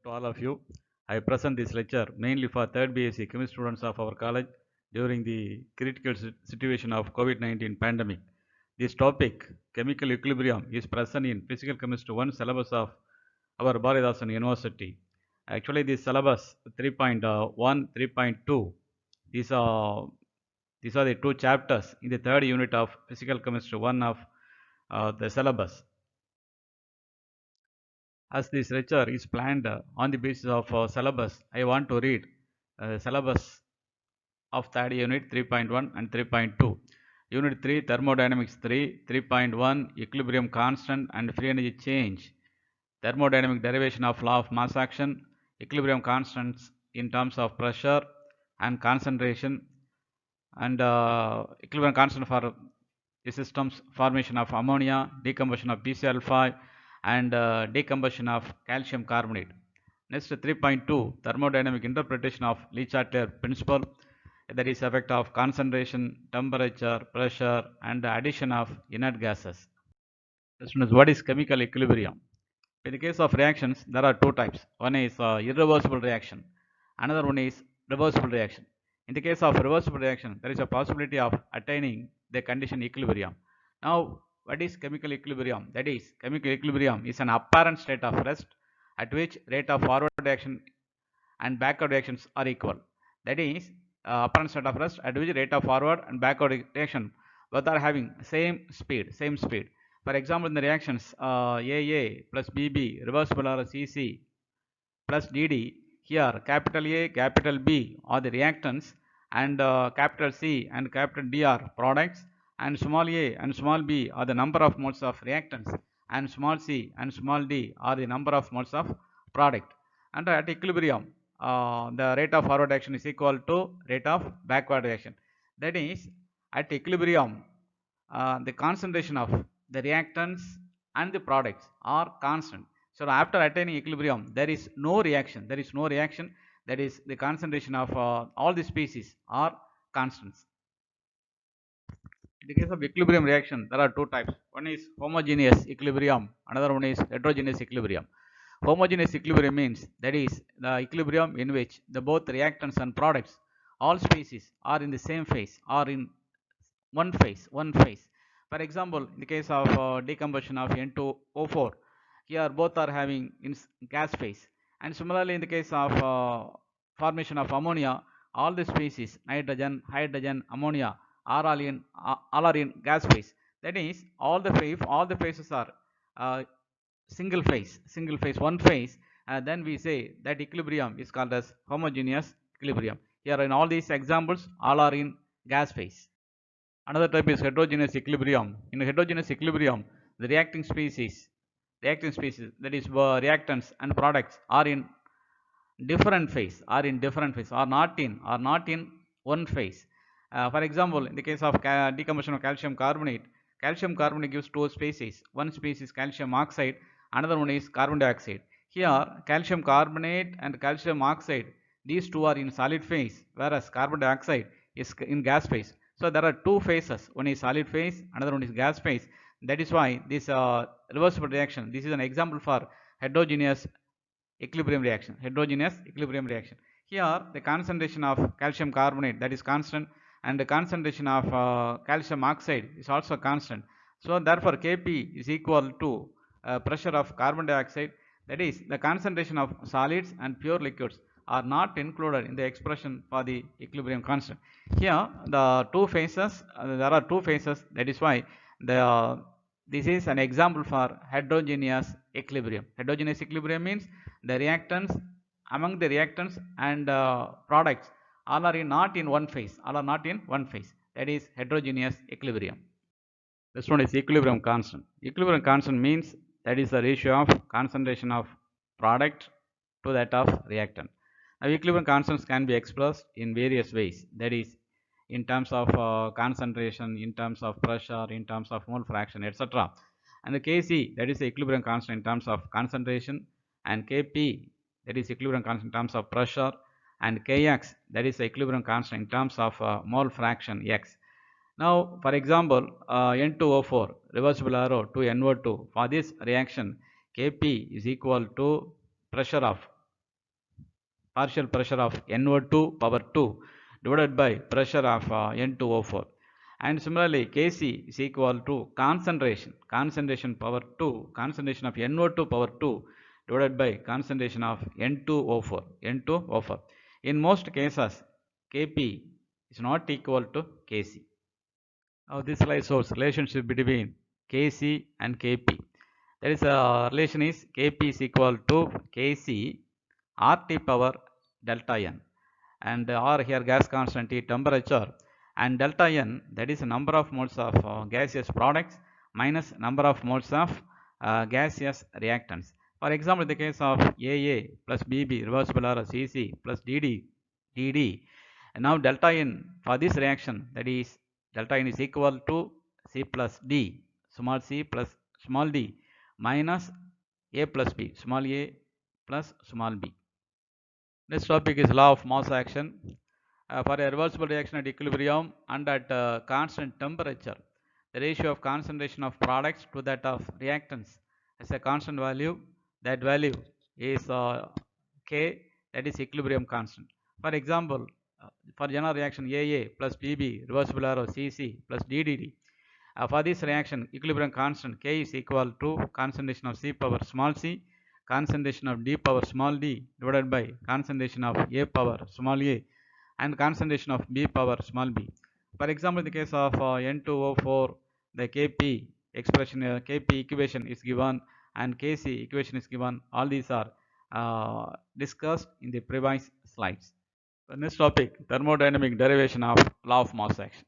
to all of you. I present this lecture mainly for 3rd BSc Chemistry students of our college during the critical situation of COVID-19 pandemic. This topic, chemical equilibrium, is present in Physical Chemistry 1 syllabus of our Bharidasan University. Actually, this syllabus 3.1, 3.2, these are the two chapters in the 3rd unit of Physical Chemistry 1 of the syllabus. As this lecture is planned on the basis of syllabus, I want to read syllabus of 3rd unit 3.1 and 3.2. Unit 3 Thermodynamics 3, 3.1 Equilibrium constant and free energy change, thermodynamic derivation of law of mass action, equilibrium constants in terms of pressure and concentration, and equilibrium constant for the systems, formation of ammonia, decomposition of BCl5, and decomposition of calcium carbonate. Next, 3.2 thermodynamic interpretation of Châtlier principle, that is effect of concentration, temperature, pressure, and addition of inert gases. Next one is what is chemical equilibrium. In the case of reactions, there are two types. One is irreversible reaction, another one is reversible reaction. In the case of reversible reaction, there is a possibility of attaining the condition equilibrium. Now, what is chemical equilibrium? That is, chemical equilibrium is an apparent state of rest at which rate of forward reaction and backward reactions are equal. That is, apparent state of rest at which rate of forward and backward reaction both are having same speed. For example, in the reactions AA plus BB, reversible or CC plus DD, here capital A, capital B are the reactants, and capital C and capital D are products, and small a and small b are the number of moles of reactants, and small c and small d are the number of moles of product. And at equilibrium, the rate of forward reaction is equal to rate of backward reaction. That is, at equilibrium, the concentration of the reactants and the products are constant. So after attaining equilibrium, there is no reaction. That is, the concentration of all the species are constants. In the case of equilibrium reaction, there are two types. One is homogeneous equilibrium, another one is heterogeneous equilibrium. Homogeneous equilibrium means that is the equilibrium in which the both reactants and products, all species, are in the same phase, are in one phase. For example, in the case of decomposition of N2O4, here both are having in gas phase. And similarly, in the case of formation of ammonia, all the species, nitrogen, hydrogen, ammonia, are all are in gas phase. That is, all the phases are single phase, one phase. Then we say that equilibrium is called as homogeneous equilibrium. Here in all these examples, all are in gas phase. Another type is heterogeneous equilibrium. In heterogeneous equilibrium, the reacting species, that is reactants and products are in different phase, are not in one phase. For example, in the case of decomposition of calcium carbonate gives two species. One species calcium oxide, another one is carbon dioxide. Here, calcium carbonate and calcium oxide, these two are in solid phase, whereas carbon dioxide is in gas phase. So there are two phases. One is solid phase, another one is gas phase. That is why this reversible reaction, this is an example for heterogeneous equilibrium reaction. Here, the concentration of calcium carbonate, that is constant, and the concentration of calcium oxide is also constant. So therefore, Kp is equal to pressure of carbon dioxide. That is, the concentration of solids and pure liquids are not included in the expression for the equilibrium constant. Here, the two phases, there are two phases. That is why this is an example for heterogeneous equilibrium. Heterogeneous equilibrium means the reactants, among the reactants and products, all are not in one phase. That is heterogeneous equilibrium. This one is equilibrium constant. Equilibrium constant means that is the ratio of concentration of product to that of reactant. Now, equilibrium constants can be expressed in various ways. That is, in terms of concentration, in terms of pressure, in terms of mole fraction, etc. And the Kc, that is the equilibrium constant in terms of concentration, and Kp, that is equilibrium constant in terms of pressure, and Kx, that is the equilibrium constant in terms of mole fraction x. Now, for example, N2O4, reversible arrow to NO2. For this reaction, Kp is equal to pressure of partial pressure of NO2 power 2 divided by pressure of N2O4. And similarly, Kc is equal to concentration power 2, concentration of NO2 power 2 divided by concentration of N2O4. In most cases, Kp is not equal to Kc. Now this slide shows relationship between Kc and Kp. There is a relation is Kp is equal to Kc RT power delta N, and R here gas constant T temperature, and delta N, that is number of moles of gaseous products minus number of moles of gaseous reactants. For example, in the case of AA plus BB reversible or CC plus DD, and now delta N for this reaction, that is delta N is equal to C plus D, small c plus small d, minus A plus B, small a plus small b. Next topic is law of mass action. For a reversible reaction at equilibrium and at constant temperature, the ratio of concentration of products to that of reactants has a constant value. That value is K, that is equilibrium constant. For example, for general reaction AA plus BB reversible arrow CC plus DDD, for this reaction, equilibrium constant K is equal to concentration of C power small c, concentration of D power small d divided by concentration of A power small a, and concentration of B power small b. For example, in the case of N2O4, the Kp expression, Kp equation is given and Kc equation is given. All these are discussed in the previous slides. The next topic, thermodynamic derivation of law of mass action.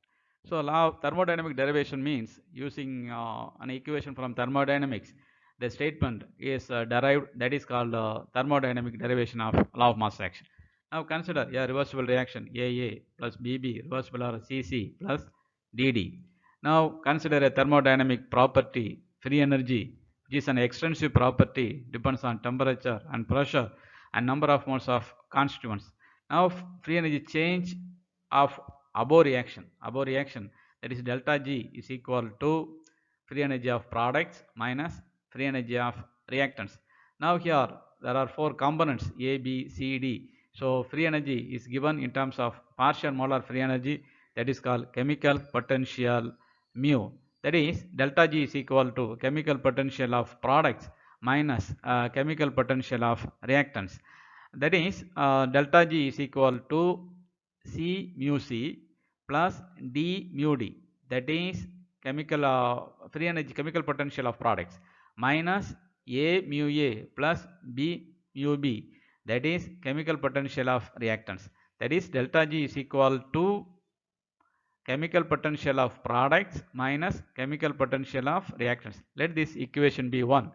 So law of thermodynamic derivation means using an equation from thermodynamics. The statement is derived, that is called thermodynamic derivation of law of mass action. Now consider a reversible reaction AA plus BB reversible or CC plus DD. Now consider a thermodynamic property, free energy, which is an extensive property, depends on temperature and pressure and number of moles of constituents. Now free energy change of above reaction, that is delta G is equal to free energy of products minus free energy of reactants. Now here there are four components A, B, C, D. So free energy is given in terms of partial molar free energy, that is called chemical potential mu. That is delta G is equal to chemical potential of products minus chemical potential of reactants. That is delta G is equal to C mu C plus D mu D, that is chemical free energy, chemical potential of products, minus A mu A plus B mu B, that is chemical potential of reactants. That is delta G is equal to chemical potential of products minus chemical potential of reactants. Let this equation be 1.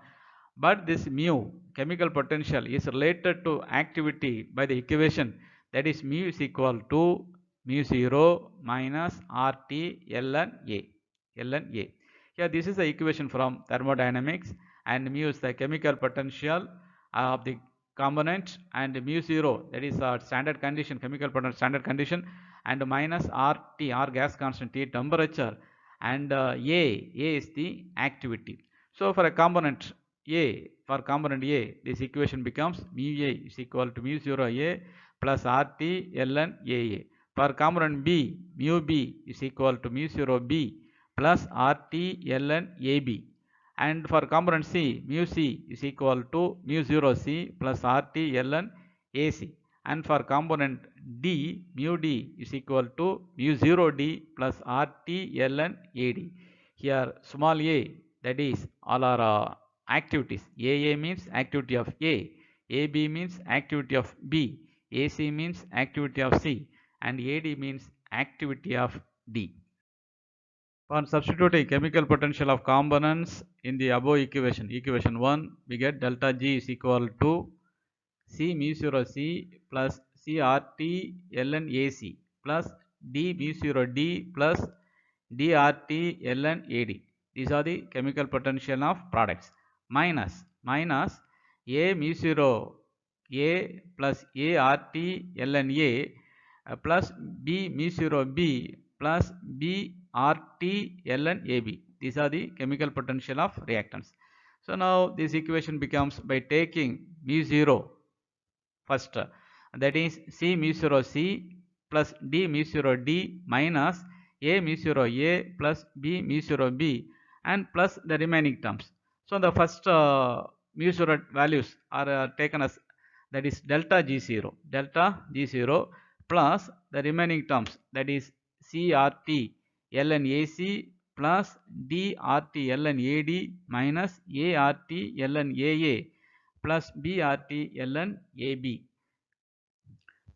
But this mu, chemical potential, is related to activity by the equation, that is mu is equal to mu 0 minus RT ln A. Here this is the equation from thermodynamics, and mu is the chemical potential of the component, and mu 0, that is standard condition, chemical potential standard condition, and minus RT, R gas constant, T temperature, and A is the activity. So for a component A, this equation becomes mu A is equal to mu 0 A plus RT ln AA. For component B, mu B is equal to mu 0 B plus RT ln AB. And for component C, mu C is equal to mu 0 C plus RT ln AC. And for component D, mu D is equal to mu 0 D plus RT ln AD. Here small a, that is all are activities. AA means activity of A, AB means activity of B, AC means activity of C, and AD means activity of D. For substituting chemical potential of components in the above equation, equation 1, we get delta G is equal to C mu 0 C plus CRT ln AC plus D mu 0 D plus DRT ln AD. These are the chemical potential of products. Minus A mu 0 A plus ART ln A plus B mu 0 B plus BRT ln AB. These are the chemical potential of reactants. So now this equation becomes, by taking mu 0 first, that is C mu 0 C plus D mu 0 D minus A mu 0 A plus B mu 0 B and plus the remaining terms. So the first mu 0 values are taken as, that is delta G0 plus the remaining terms, that is CRT ln AC plus DRT ln AD minus ART ln AA plus BRT ln AB.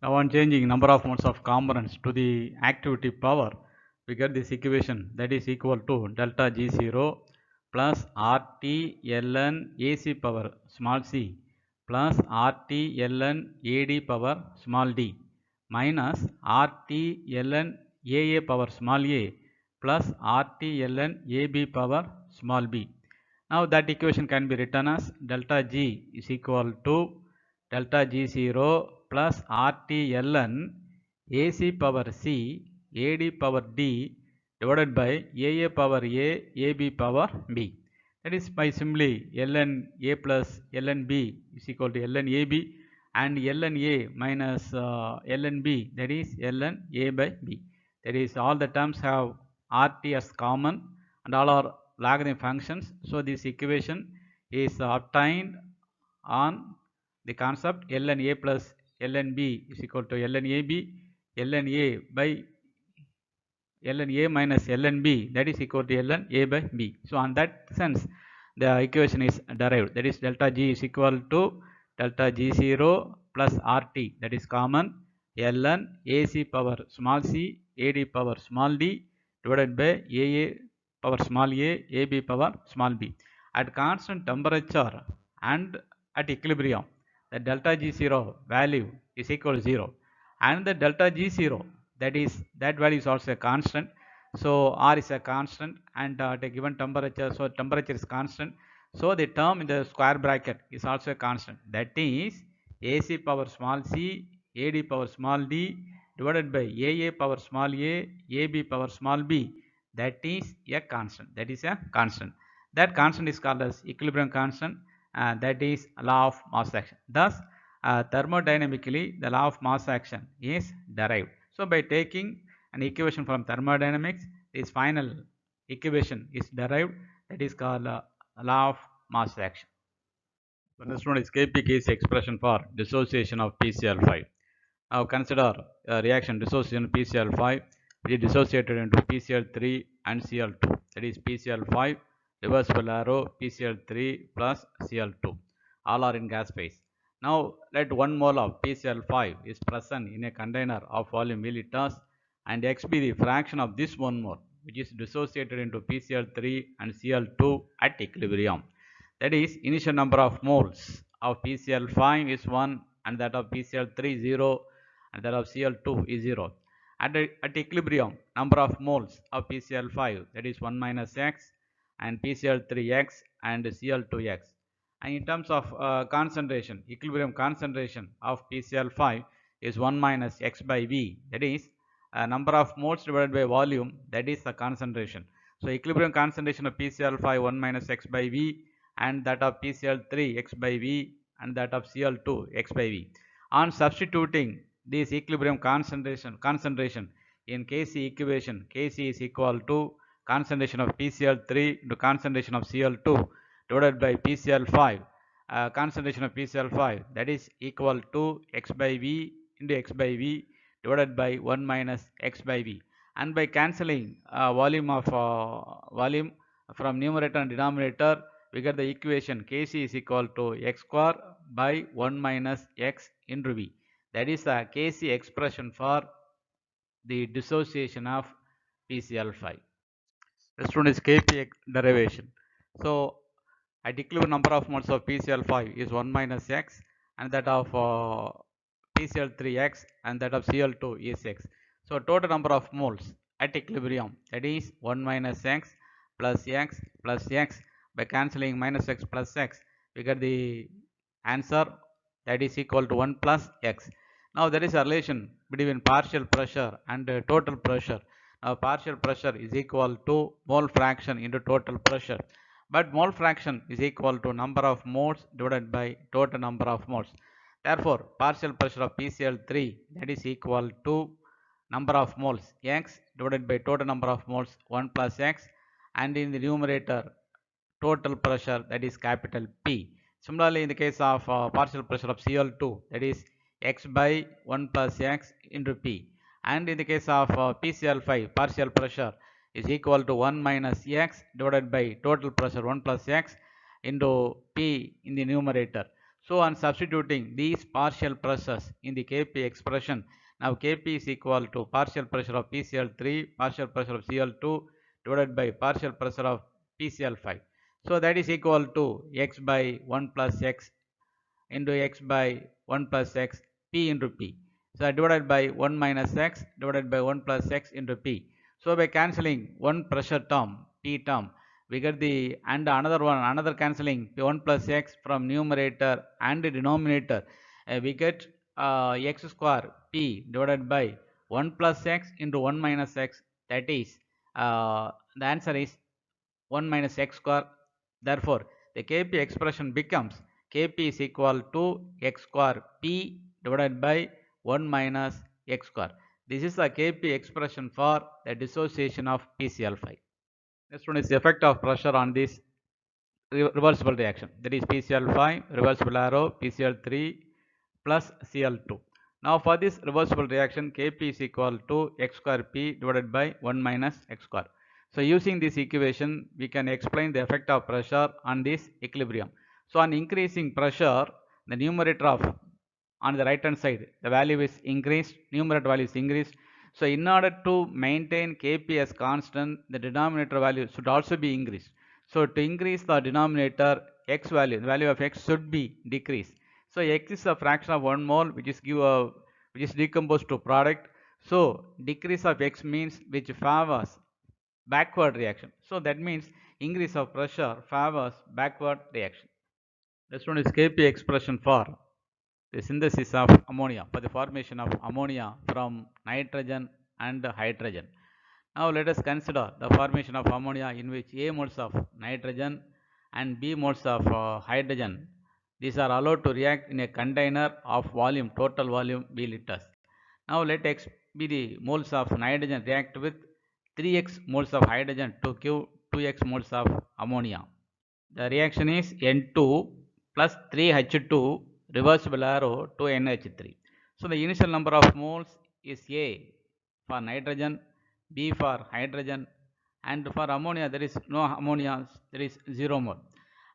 Now on changing number of modes of components to the activity power, we get this equation, that is equal to delta G0 plus RT ln AC power small c plus RT ln AD power small d minus RT ln AA power small a plus RT ln AB power small b. Now that equation can be written as delta G is equal to delta G0 plus RT ln AC power C AD power D divided by AA power A AB power B. That is by simply ln A plus ln B is equal to ln AB and ln A minus ln B, that is ln A by B. That is all the terms have RT as common and all are logarithm functions. So this equation is obtained on the concept ln A plus ln B is equal to ln AB ln A by ln A minus ln B, that is equal to ln A by B. So on that sense the equation is derived, that is delta G is equal to delta G0 plus RT, that is common, ln AC power small c AD power small d divided by AA power small a AB power small b. At constant temperature and at equilibrium, the delta G0 value is equal to 0 and the delta G0, that value is also a constant. So R is a constant and at a given temperature, so temperature is constant. So the term in the square bracket is also a constant, that is AC power small c AD power small d divided by AA power small a AB power small b, that is a constant, that constant is called as equilibrium constant, that is law of mass action. Thus thermodynamically the law of mass action is derived. So by taking an equation from thermodynamics, this final equation is derived, that is called law of mass action. The next one is KPKC expression for dissociation of PCl5. Now consider reaction dissociation PCl5, which is dissociated into PCl3 and Cl2, that is PCl5 reversible arrow PCl3 plus Cl2, all are in gas phase. Now let 1 mole of PCl5 is present in a container of volume milliliters and X be the fraction of this 1 mole which is dissociated into PCl3 and Cl2 at equilibrium. That is, initial number of moles of PCl5 is 1 and that of PCl3 is 0 and that of Cl2 is 0. At equilibrium, number of moles of PCl5, that is 1 minus X and PCl3X and Cl2X. And in terms of concentration, equilibrium concentration of PCl5 is 1 minus X by V, that is number of moles divided by volume, that is the concentration. So equilibrium concentration of PCl5 1 minus X by V and that of PCl3 X by V and that of Cl2 X by V. On substituting this equilibrium concentration in Kc equation, Kc is equal to concentration of PCl3 into concentration of Cl2 divided by PCl5, concentration of PCl5, that is equal to X by V into X by V divided by 1 minus X by V. And by cancelling volume from numerator and denominator, we get the equation Kc is equal to X square by 1 minus X into V. That is the Kc expression for the dissociation of PCl5. Next one is Kp derivation. So at equilibrium number of moles of PCl5 is 1 minus X and that of PCl3X and that of Cl2 is X. So total number of moles at equilibrium, that is 1 minus X plus X plus X. By cancelling minus X plus X, we get the answer, that is equal to 1 plus X. Now there is a relation between partial pressure and total pressure. Now partial pressure is equal to mole fraction into total pressure, but mole fraction is equal to number of moles divided by total number of moles. Therefore, partial pressure of PCl3 that is equal to number of moles X divided by total number of moles 1 plus X, and in the numerator total pressure, that is capital P. Similarly, in the case of partial pressure of Cl2, that is X by 1 plus X into P. And in the case of PCl5, partial pressure is equal to 1 minus X divided by total pressure 1 plus X into P in the numerator. So on substituting these partial pressures in the Kp expression, now Kp is equal to partial pressure of PCl3, partial pressure of Cl2 divided by partial pressure of PCl5. So that is equal to X by 1 plus X into X by 1 plus X P into P. So divided by 1 minus X divided by 1 plus X into P. So by cancelling one pressure term, P term, we get the, and another cancelling 1 plus X from numerator and denominator, we get X square P divided by 1 plus X into 1 minus X, that is the answer is 1 minus X square. Therefore, the Kp expression becomes Kp is equal to X square P divided by 1 minus X square. This is the Kp expression for the dissociation of PCl5. Next one is the effect of pressure on this reversible reaction. That is PCl5, reversible arrow, PCl3 plus Cl2. Now for this reversible reaction, Kp is equal to X square P divided by 1 minus X square. So using this equation, we can explain the effect of pressure on this equilibrium. So on increasing pressure, the numerator of on the right hand side, the value is increased, numerator value is increased. So in order to maintain Kp as constant, the denominator value should also be increased. So to increase the denominator, X value, the value of X should be decreased. So X is a fraction of 1 mole, which is decomposed to product. So decrease of X means which favors backward reaction. So that means increase of pressure favors backward reaction. Next one is Kp expression for the synthesis of ammonia, for the formation of ammonia from nitrogen and hydrogen. Now let us consider the formation of ammonia in which A moles of nitrogen and B moles of hydrogen, these are allowed to react in a container of volume, total volume B liters. Now let X be the moles of nitrogen react with 3x moles of hydrogen to give 2x moles of ammonia. The reaction is N2 plus 3H2 reversible arrow to NH3. So the initial number of moles is A for nitrogen, B for hydrogen, and for ammonia there is no ammonia, there is 0 mole.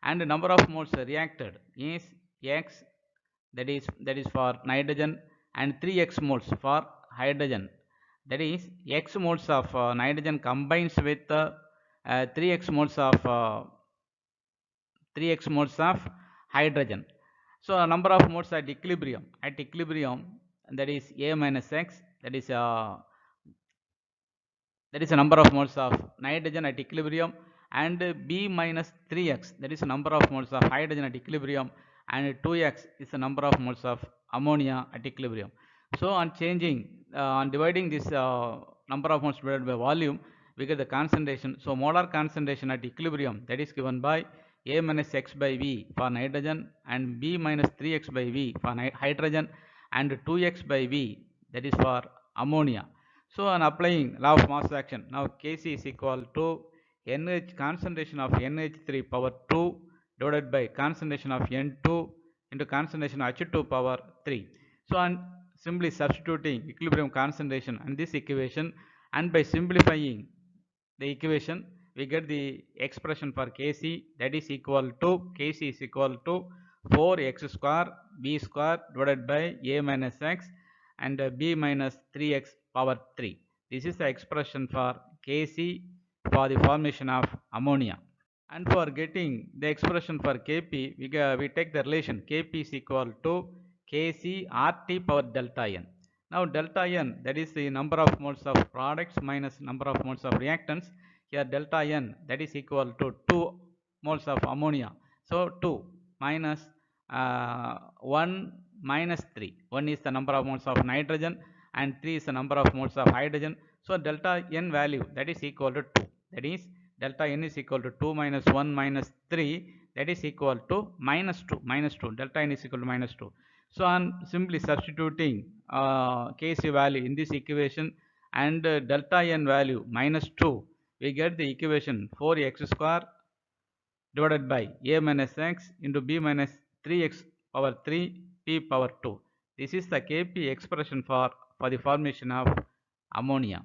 And the number of moles reacted is X, that is for nitrogen, and 3x moles for hydrogen. That is X moles of nitrogen combines with 3x moles of 3x moles of hydrogen. So a number of moles at equilibrium. At equilibrium, that is A minus X, that is a number of moles of nitrogen at equilibrium, and B minus 3x, that is a number of moles of hydrogen at equilibrium, and 2x is the number of moles of ammonia at equilibrium. So on changing, on dividing this number of moles divided by volume, we get the concentration. So molar concentration at equilibrium, that is given by A minus X by V for nitrogen, and B minus 3x by V for hydrogen, and 2x by V, that is for ammonia. So on applying law of mass action, now Kc is equal to NH concentration of NH3 power 2 divided by concentration of N2 into concentration of H2 power 3. So on simply substituting equilibrium concentration and this equation, and by simplifying the equation, we get the expression for Kc, that is equal to Kc is equal to 4x square B square divided by A minus X and B minus 3x power 3. This is the expression for Kc for the formation of ammonia. And for getting the expression for Kp, we take the relation Kp is equal to Kc RT power delta N. Now delta N, that is the number of moles of products minus number of moles of reactants. Here delta N, that is equal to 2 moles of ammonia. So 2 minus 1 minus 3. 1 is the number of moles of nitrogen and 3 is the number of moles of hydrogen. So delta N value, that is equal to 2. That is delta N is equal to 2 minus 1 minus 3, that is equal to minus 2. Delta N is equal to minus 2. So on simply substituting Kc value in this equation and delta n value minus 2, we get the equation 4x square divided by a minus x into b minus 3x power 3 p power 2. This is the Kp expression for the formation of ammonia.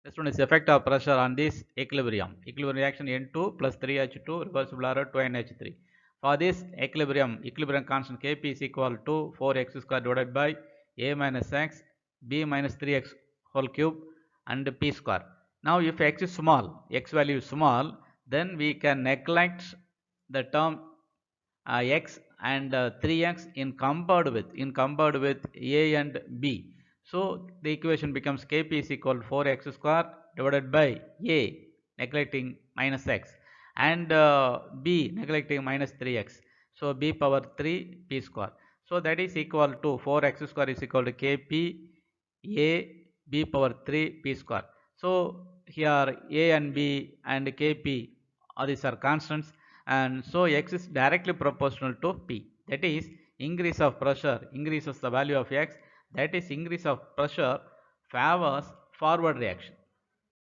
This one is effect of pressure on this equilibrium. Equilibrium reaction N2 plus 3H2 reversible error 2NH3. For this equilibrium constant Kp is equal to 4x square divided by a minus x, b minus 3x whole cube and p square. Now if x is small, x value is small, then we can neglect the term x and 3x in compared with a and b. So the equation becomes Kp is equal to 4x square divided by a neglecting minus x and b neglecting minus 3x. So b power 3 p square. So that is equal to 4x square is equal to Kp a b power 3 p square. So here a and b and Kp these are constants, and so x is directly proportional to p. That is, increase of pressure increases the value of x, that is increase of pressure favors forward reaction.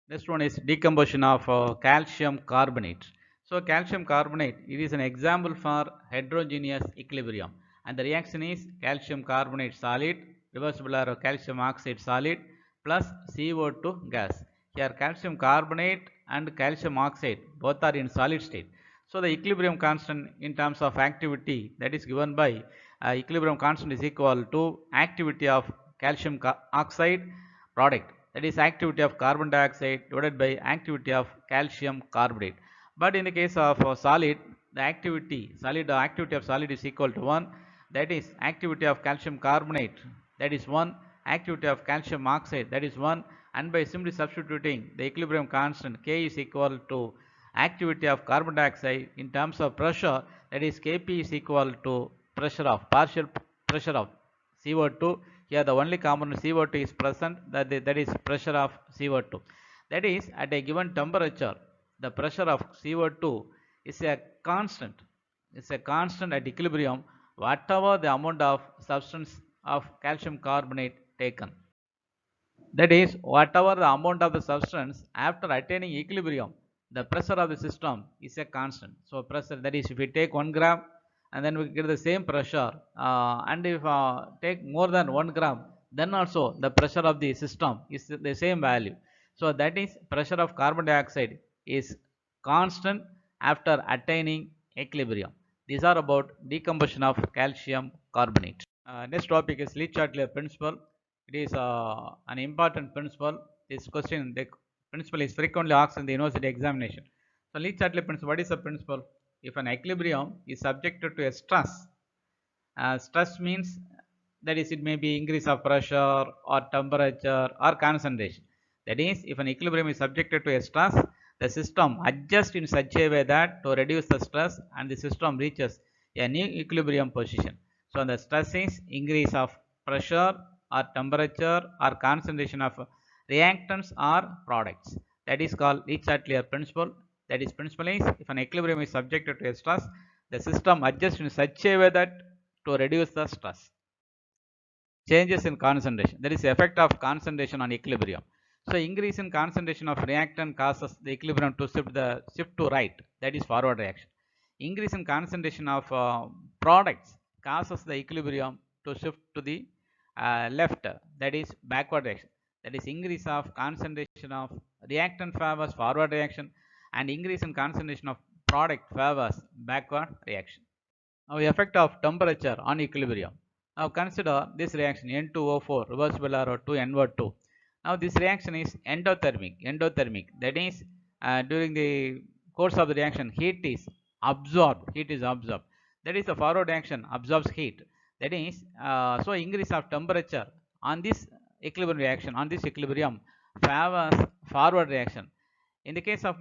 Next one is decomposition of calcium carbonate. So calcium carbonate, it is an example for heterogeneous equilibrium, and the reaction is calcium carbonate solid reversible error calcium oxide solid plus CO2 gas. Here calcium carbonate and calcium oxide both are in solid state. So the equilibrium constant in terms of activity, that is given by equilibrium constant is equal to activity of calcium oxide product, that is activity of carbon dioxide divided by activity of calcium carbonate. But in the case of solid, the activity of solid is equal to 1, that is activity of calcium carbonate, that is 1, activity of calcium oxide, that is 1, and by simply substituting the equilibrium constant K is equal to activity of carbon dioxide in terms of pressure, that is Kp is equal to partial pressure of CO2. Here the only component CO2 is present, that is pressure of CO2. That is, at a given temperature, the pressure of CO2 is a constant. It's a constant at equilibrium, whatever the amount of substance of calcium carbonate taken. That is, whatever the amount of the substance after attaining equilibrium, the pressure of the system is a constant. So pressure, that is, if we take 1 gram and then we get the same pressure, and if take more than 1 gram, then also the pressure of the system is the same value. So that is, pressure of carbon dioxide is constant after attaining equilibrium. These are about decomposition of calcium carbonate. Next topic is Châtlier principle. It is an important principle. This question, the principle is frequently asked in the university examination. So Châtlier principle, what is the principle? If an equilibrium is subjected to a stress, stress means, that is, it may be increase of pressure or temperature or concentration. That is, if an equilibrium is subjected to a stress, the system adjusts in such a way that to reduce the stress and the system reaches a new equilibrium position. So the stress is increase of pressure or temperature or concentration of reactants or products. That is called Châtlier principle. That is, principle is, if an equilibrium is subjected to a stress, the system adjusts in such a way that to reduce the stress. Changes in concentration, that is the effect of concentration on equilibrium. So increase in concentration of reactant causes the equilibrium to shift to right, that is forward reaction. Increase in concentration of products causes the equilibrium to shift to the left, that is backward reaction. That is, increase of concentration of reactant favors forward reaction, and increase in concentration of product favors backward reaction. Now effect of temperature on equilibrium. Now consider this reaction N2O4 reversible error to NO2. Now this reaction is endothermic. That is, during the course of the reaction, heat is absorbed. That is, the forward reaction absorbs heat. That is, so increase of temperature on this equilibrium favors forward reaction. In the case of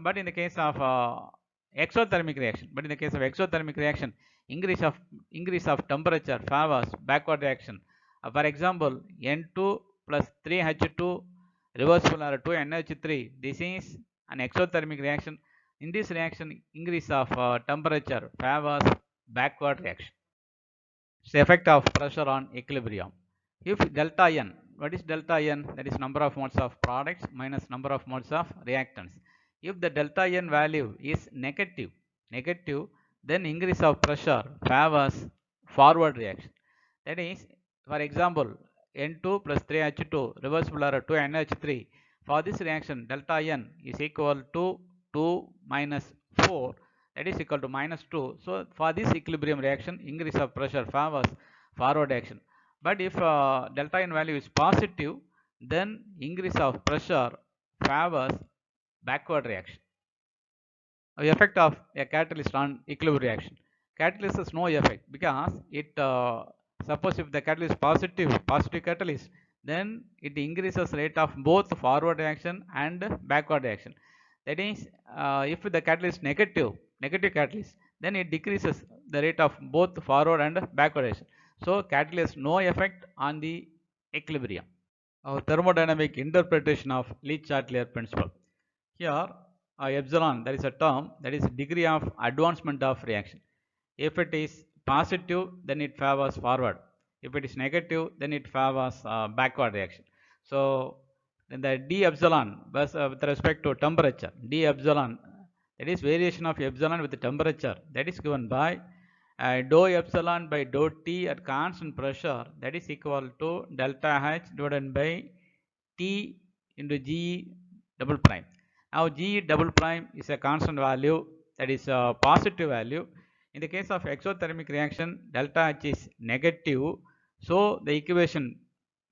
exothermic reaction, increase of temperature favors backward reaction. For example, N2 plus 3H2 reversible error to NH3. This is an exothermic reaction. In this reaction, increase of temperature favors backward reaction. It's the effect of pressure on equilibrium. If delta n, what is delta n? That is number of moles of products minus number of moles of reactants. If the delta n value is negative, then increase of pressure favors forward reaction. That is, for example, N2 plus 3H2 reversible error 2NH3. For this reaction, delta n is equal to 2 minus 4, that is equal to minus 2. So for this equilibrium reaction, increase of pressure favors forward action. But if delta n value is positive, then increase of pressure favors backward reaction. The effect of a catalyst on equilibrium reaction. Catalyst has no effect because it suppose if the catalyst is positive catalyst, then it increases rate of both forward reaction and backward reaction. That is, if the catalyst is negative catalyst, then it decreases the rate of both forward and backward reaction. So catalyst no effect on the equilibrium. Our thermodynamic interpretation of Châtlier principle. Here, epsilon, there is a term, that is degree of advancement of reaction. If it is positive, then it favors forward. If it is negative, then it favors backward reaction. So then the d epsilon with respect to temperature, d epsilon, that is variation of epsilon with the temperature, that is given by dou epsilon by dou T at constant pressure, that is equal to delta H divided by T into G double prime. Now G double prime is a constant value, that is a positive value. In the case of exothermic reaction, delta H is negative, so the equation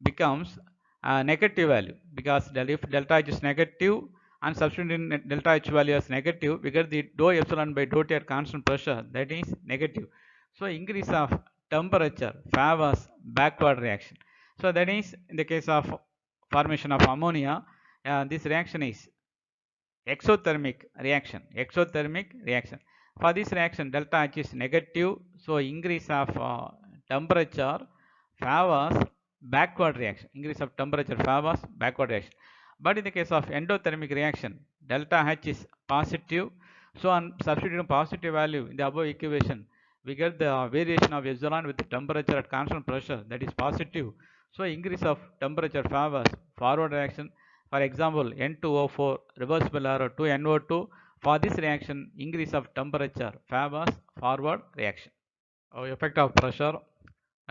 becomes a negative value, because if delta H is negative and substituting delta H value as negative, we get the dou epsilon by dou T at constant pressure, that is negative. So increase of temperature favors backward reaction. So that is in the case of formation of ammonia, this reaction is exothermic reaction. For this reaction, delta H is negative, so increase of temperature favors backward reaction. But in the case of endothermic reaction, delta H is positive, so on substituting positive value in the above equation, we get the variation of epsilon with temperature at constant pressure, that is positive. So increase of temperature favors forward reaction. For example, N2O4 reversible error 2NO2. For this reaction, increase of temperature favors forward reaction. Effect of pressure,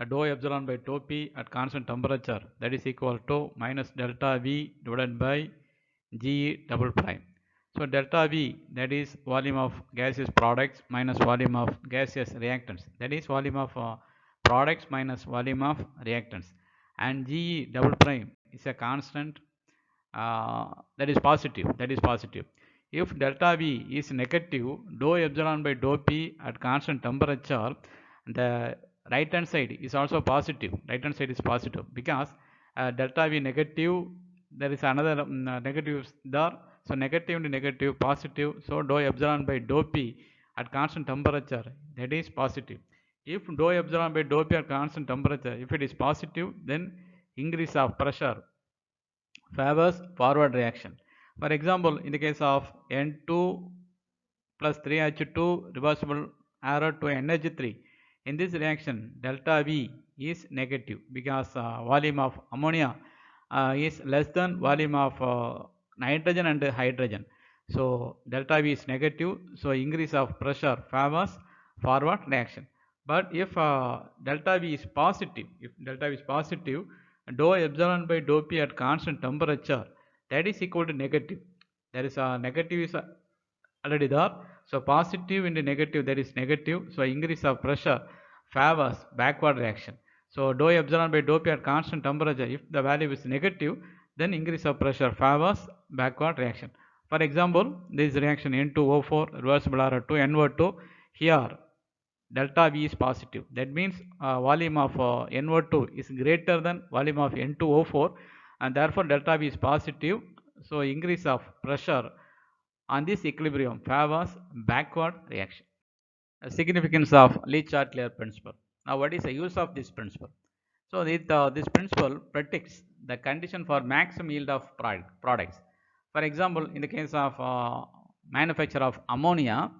dou epsilon by dou P at constant temperature, that is equal to minus delta V divided by G double prime. So delta V, that is volume of gaseous products minus volume of gaseous reactants, that is volume of products minus volume of reactants, and G double prime is a constant that is positive. If delta V is negative, dou epsilon by dou P at constant temperature, the right hand side is also positive. Because delta V negative, there is another negative there. So negative into negative, positive. So dou epsilon by dou P at constant temperature, that is positive. If dou epsilon by dou P at constant temperature, if it is positive, then increase of pressure favors forward reaction. For example, in the case of N2 plus 3H2 reversible error to NH3, in this reaction delta V is negative, because volume of ammonia is less than volume of nitrogen and hydrogen. So delta V is negative, so increase of pressure favors forward reaction. But if delta V is positive, dou epsilon by dou P at constant temperature, that is equal to negative. There is a negative is already there. So positive into negative, that is negative. So increase of pressure favors backward reaction. So dou epsilon by dou P at constant temperature, if the value is negative, then increase of pressure favors backward reaction. For example, this reaction N2O4 reversible error 2NO2. Here delta V is positive. That means volume of NO2 is greater than volume of N2O4, and therefore delta V is positive. So increase of pressure on this equilibrium favors backward reaction. Significance of Châtlier principle. Now what is the use of this principle? So this principle predicts the condition for maximum yield of products. For example, in the case of manufacture of ammonia,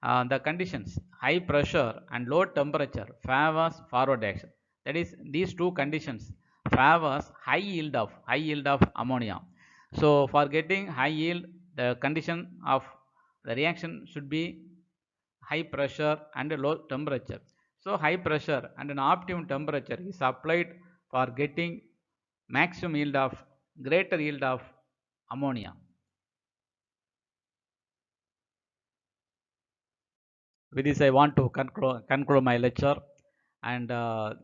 The conditions high pressure and low temperature favors forward action. That is, these two conditions favors high yield of ammonia. So for getting high yield, the condition of the reaction should be high pressure and a low temperature. So high pressure and an optimum temperature is applied for getting maximum yield of greater yield of ammonia. With this, I want to conclude my lecture, and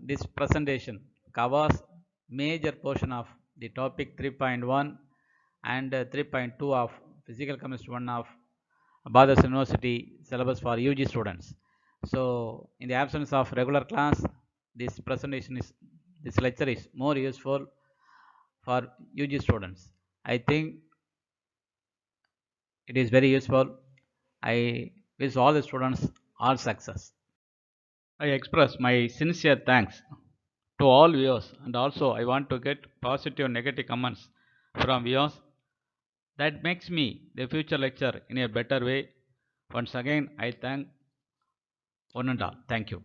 this presentation covers major portion of the topic 3.1 and 3.2 of Physical Chemistry 1 of Bhadas University syllabus for UG students. So, in the absence of regular class, this lecture is more useful for UG students. I think it is very useful. I wish all the students all success. I express my sincere thanks to all viewers, and also I want to get positive and negative comments from viewers. That makes me the future lecture in a better way. Once again, I thank one and all. Thank you.